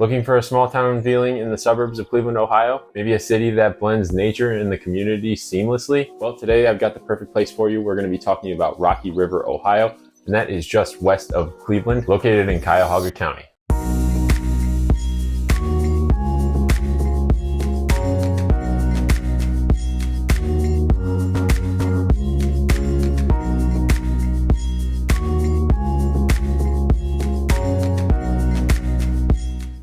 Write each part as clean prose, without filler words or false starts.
Looking for a small town feeling in the suburbs of Cleveland, Ohio? Maybe a city that blends nature and the community seamlessly? Well, today I've got the perfect place for you. We're going to be talking about Rocky River, Ohio, and that is just west of Cleveland, located in Cuyahoga County.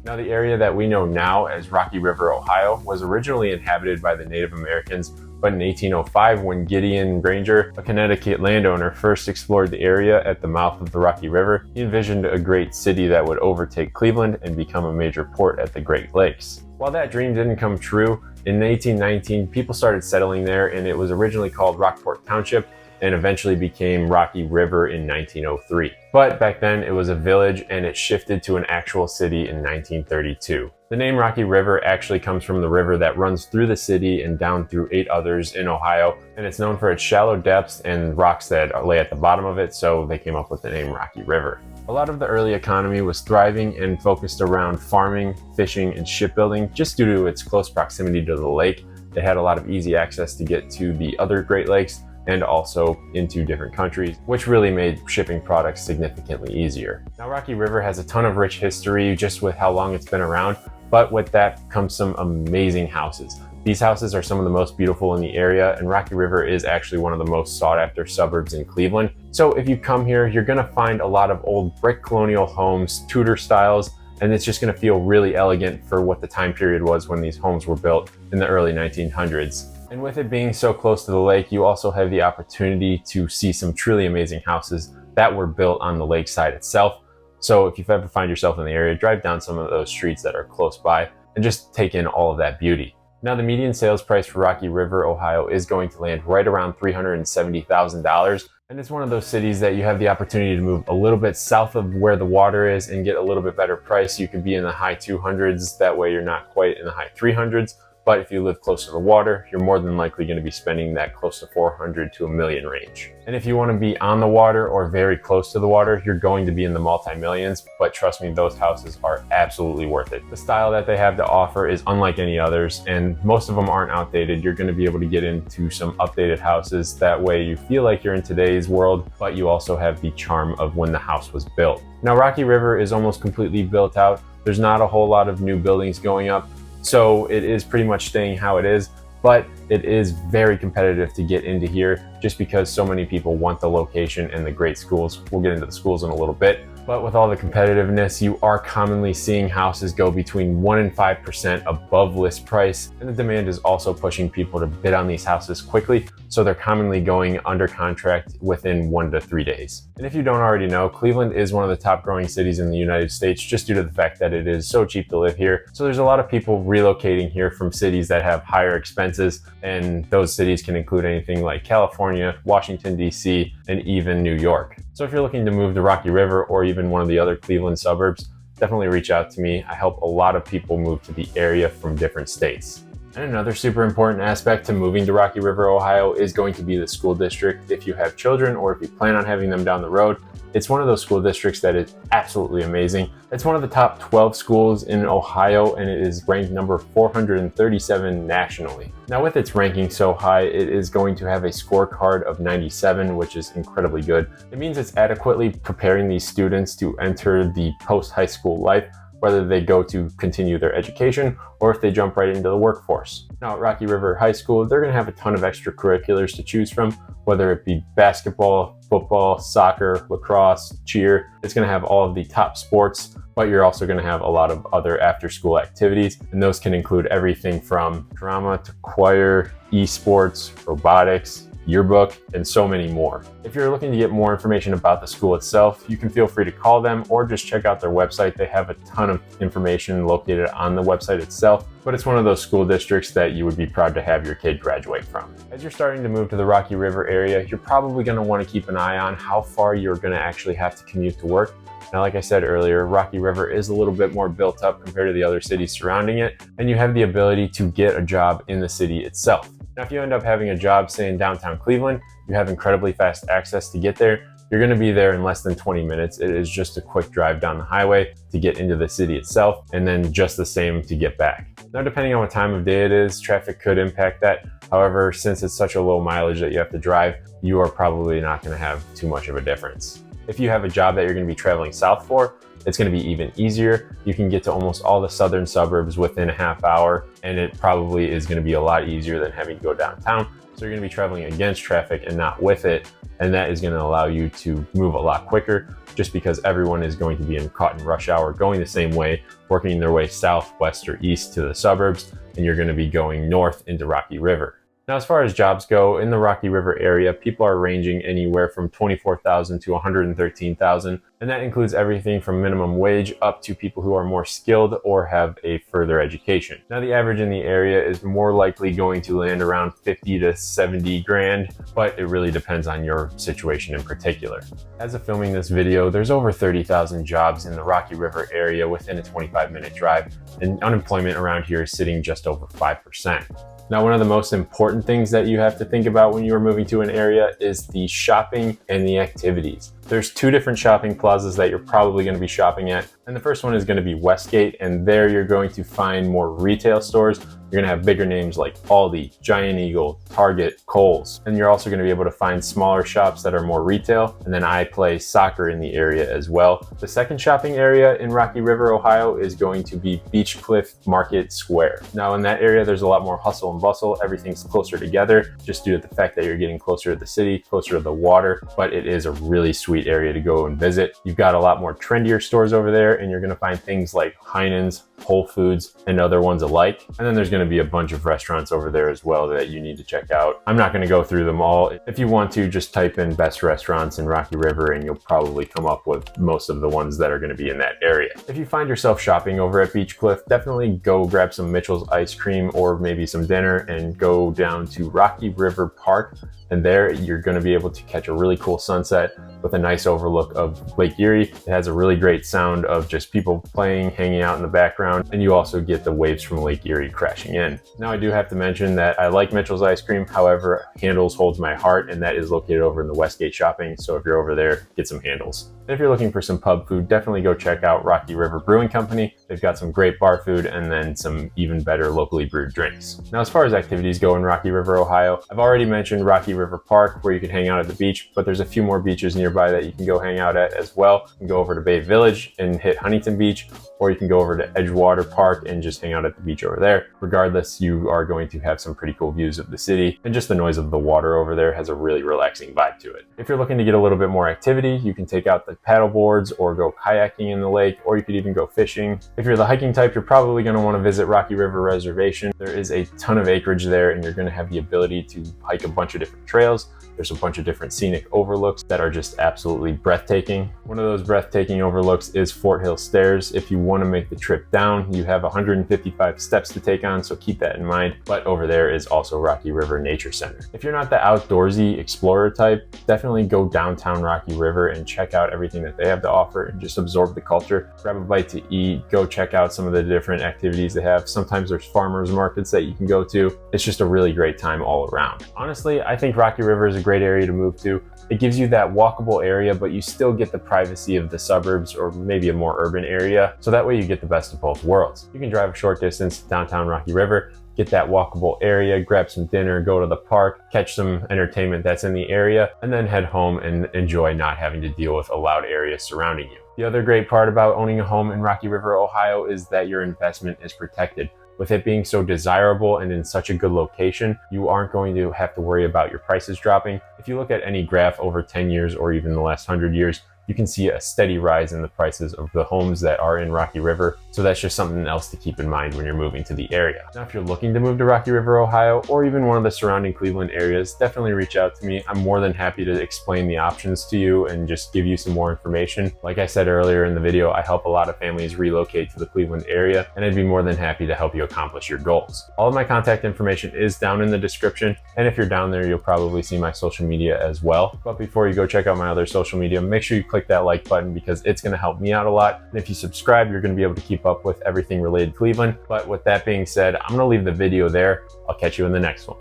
Now, the area that we know now as Rocky River, Ohio, was originally inhabited by the Native Americans, but in 1805, when Gideon Granger, a Connecticut landowner, first explored the area at the mouth of the Rocky River, he envisioned a great city that would overtake Cleveland and become a major port at the Great Lakes. While that dream didn't come true, in 1819, people started settling there, and it was originally called Rockport Township, and eventually became Rocky River in 1903. But back then it was a village, and it shifted to an actual city in 1932. The name Rocky River actually comes from the river that runs through the city and down through 8 others in Ohio, and it's known for its shallow depths and rocks that lay at the bottom of it, so they came up with the name Rocky River. A lot of the early economy was thriving and focused around farming, fishing, and shipbuilding just due to its close proximity to the lake. They had a lot of easy access to get to the other Great Lakes and also into different countries, which really made shipping products significantly easier. Now, Rocky River has a ton of rich history just with how long it's been around, but with that comes some amazing houses. These houses are some of the most beautiful in the area, and Rocky River is actually one of the most sought after suburbs in Cleveland. So if you come here, you're gonna find a lot of old brick colonial homes, Tudor styles, and it's just gonna feel really elegant for what the time period was when these homes were built in the early 1900s. And with it being so close to the lake, you also have the opportunity to see some truly amazing houses that were built on the lakeside itself. So if you ever find yourself in the area, drive down some of those streets that are close by and just take in all of that beauty. Now, the median sales price for Rocky River, Ohio is going to land right around $370,000. And it's one of those cities that you have the opportunity to move a little bit south of where the water is and get a little bit better price. You could be in the high 200s. That way you're not quite in the high 300s. But if you live close to the water, you're more than likely going to be spending that close to 400 to $1 million range. And if you want to be on the water or very close to the water, you're going to be in the multi-millions, but trust me, those houses are absolutely worth it. The style that they have to offer is unlike any others, and most of them aren't outdated. You're going to be able to get into some updated houses. That way you feel like you're in today's world, but you also have the charm of when the house was built. Now, Rocky River is almost completely built out. There's not a whole lot of new buildings going up, so it is pretty much staying how it is, but it is very competitive to get into here just because so many people want the location and the great schools. We'll get into the schools in a little bit. But with all the competitiveness, you are commonly seeing houses go between 1% and 5% above list price. And the demand is also pushing people to bid on these houses quickly. So they're commonly going under contract within 1 to 3 days. And if you don't already know, Cleveland is one of the top growing cities in the United States just due to the fact that it is so cheap to live here. So there's a lot of people relocating here from cities that have higher expenses. And those cities can include anything like California, Washington, D.C., and even New York. So if you're looking to move to Rocky River or even one of the other Cleveland suburbs, definitely reach out to me. I help a lot of people move to the area from different states. And another super important aspect to moving to Rocky River, Ohio is going to be the school district. If you have children or if you plan on having them down the road, it's one of those school districts that is absolutely amazing. It's one of the top 12 schools in Ohio, and it is ranked number 437 nationally. Now, with its ranking so high, it is going to have a scorecard of 97, which is incredibly good. It means it's adequately preparing these students to enter the post-high school life, whether they go to continue their education or if they jump right into the workforce. Now, at Rocky River High School, they're going to have a ton of extracurriculars to choose from, whether it be basketball, football, soccer, lacrosse, cheer. It's going to have all of the top sports, but you're also going to have a lot of other after-school activities, and those can include everything from drama to choir, esports, robotics, yearbook, and so many more. If you're looking to get more information about the school itself, you can feel free to call them or just check out their website. They have a ton of information located on the website itself, but it's one of those school districts that you would be proud to have your kid graduate from. As you're starting to move to the Rocky River area, you're probably going to want to keep an eye on how far you're going to actually have to commute to work. Now, like I said earlier, Rocky River is a little bit more built up compared to the other cities surrounding it, and you have the ability to get a job in the city itself. Now, if you end up having a job, say in downtown Cleveland, you have incredibly fast access to get there. you're going to be there in less than 20 minutes. It is just a quick drive down the highway to get into the city itself, and then just the same to get back. Now, depending on what time of day it is, traffic could impact that. However, since it's such a low mileage that you have to drive, you are probably not going to have too much of a difference. If you have a job that you're going to be traveling south for, it's going to be even easier. You can get to almost all the southern suburbs within a half hour, and it probably is going to be a lot easier than having to go downtown. So you're going to be traveling against traffic and not with it, and that is going to allow you to move a lot quicker, just because everyone is going to be caught in rush hour going the same way, working their way south, west, or east to the suburbs, and you're going to be going north into Rocky River. Now, as far as jobs go, in the Rocky River area, people are ranging anywhere from $24,000 to $113,000, and that includes everything from minimum wage up to people who are more skilled or have a further education. Now, the average in the area is more likely going to land around 50 to 70 grand, but it really depends on your situation in particular. As of filming this video, there's over 30,000 jobs in the Rocky River area within a 25-minute drive, and unemployment around here is sitting just over 5%. Now, one of the most important things that you have to think about when you are moving to an area is the shopping and the activities. There's two different shopping plazas that you're probably going to be shopping at. And the first one is going to be Westgate, and there you're going to find more retail stores. You're going to have bigger names like Aldi, Giant Eagle, Target, Kohl's. And you're also going to be able to find smaller shops that are more retail. And then I play soccer in the area as well. The second shopping area in Rocky River, Ohio is going to be Beach Cliff Market Square. Now, in that area, there's a lot more hustle and bustle. Everything's closer together just due to the fact that you're getting closer to the city, closer to the water, but it is a really sweet area to go and visit. You've got a lot more trendier stores over there, and you're going to find things like Heinen's, Whole Foods, and other ones alike. And then there's going to be a bunch of restaurants over there as well that you need to check out. I'm not going to go through them all. If you want to, just type in best restaurants in Rocky River and you'll probably come up with most of the ones that are going to be in that area. If you find yourself shopping over at Beach Cliff, definitely go grab some Mitchell's ice cream or maybe some dinner and go down to Rocky River Park. And there you're going to be able to catch a really cool sunset with a nice overlook of Lake Erie. It has a really great sound of just people playing, hanging out in the background, and you also get the waves from Lake Erie crashing in. Now, I do have to mention that I like Mitchell's ice cream. However, Handles holds my heart, and that is located over in the Westgate shopping. So if you're over there, get some Handles. And if you're looking for some pub food, definitely go check out Rocky River Brewing Company. They've got some great bar food and then some even better locally brewed drinks. Now, as far as activities go in Rocky River, Ohio, I've already mentioned Rocky River Park, where you can hang out at the beach, but there's a few more beaches nearby that you can go hang out at as well. You can go over to Bay Village and hit Huntington Beach, or you can go over to Edgewater Park and just hang out at the beach over there. Regardless, you are going to have some pretty cool views of the city, and just the noise of the water over there has a really relaxing vibe to it. If you're looking to get a little bit more activity, you can take out the paddle boards or go kayaking in the lake, or you could even go fishing. If you're the hiking type, you're probably going to want to visit Rocky River Reservation. There is a ton of acreage there, and you're going to have the ability to hike a bunch of different trails. There's a bunch of different scenic overlooks that are just absolutely breathtaking. One of those breathtaking overlooks is Fort Hill Stairs. If you want to make the trip down, you have 155 steps to take on, so keep that in mind. But over there is also Rocky River Nature Center. If you're not the outdoorsy explorer type, definitely go downtown Rocky River and check out everything that they have to offer and just absorb the culture. Grab a bite to eat, go check out some of the different activities they have. Sometimes there's farmers markets that you can go to. It's just a really great time all around. Honestly, I think Rocky River is a great area to move to. It gives you that walkable area, but you still get the privacy of the suburbs or maybe a more urban area. So that way you get the best of both worlds. You can drive a short distance to downtown Rocky River, get that walkable area, grab some dinner, go to the park, catch some entertainment that's in the area, and then head home and enjoy not having to deal with a loud area surrounding you. The other great part about owning a home in Rocky River, Ohio is that your investment is protected. With it being so desirable and in such a good location, you aren't going to have to worry about your prices dropping. If you look at any graph over 10 years or even the last 100 years, you can see a steady rise in the prices of the homes that are in Rocky River. So that's just something else to keep in mind when you're moving to the area. Now, if you're looking to move to Rocky River, Ohio, or even one of the surrounding Cleveland areas, definitely reach out to me. I'm more than happy to explain the options to you and just give you some more information. Like I said earlier in the video, I help a lot of families relocate to the Cleveland area, and I'd be more than happy to help you accomplish your goals. All of my contact information is down in the description, and if you're down there, you'll probably see my social media as well. But before you go check out my other social media, make sure you click that like button because it's going to help me out a lot. And if you subscribe, you're going to be able to keep up with everything related to Cleveland. But with that being said, I'm going to leave the video there. I'll catch you in the next one.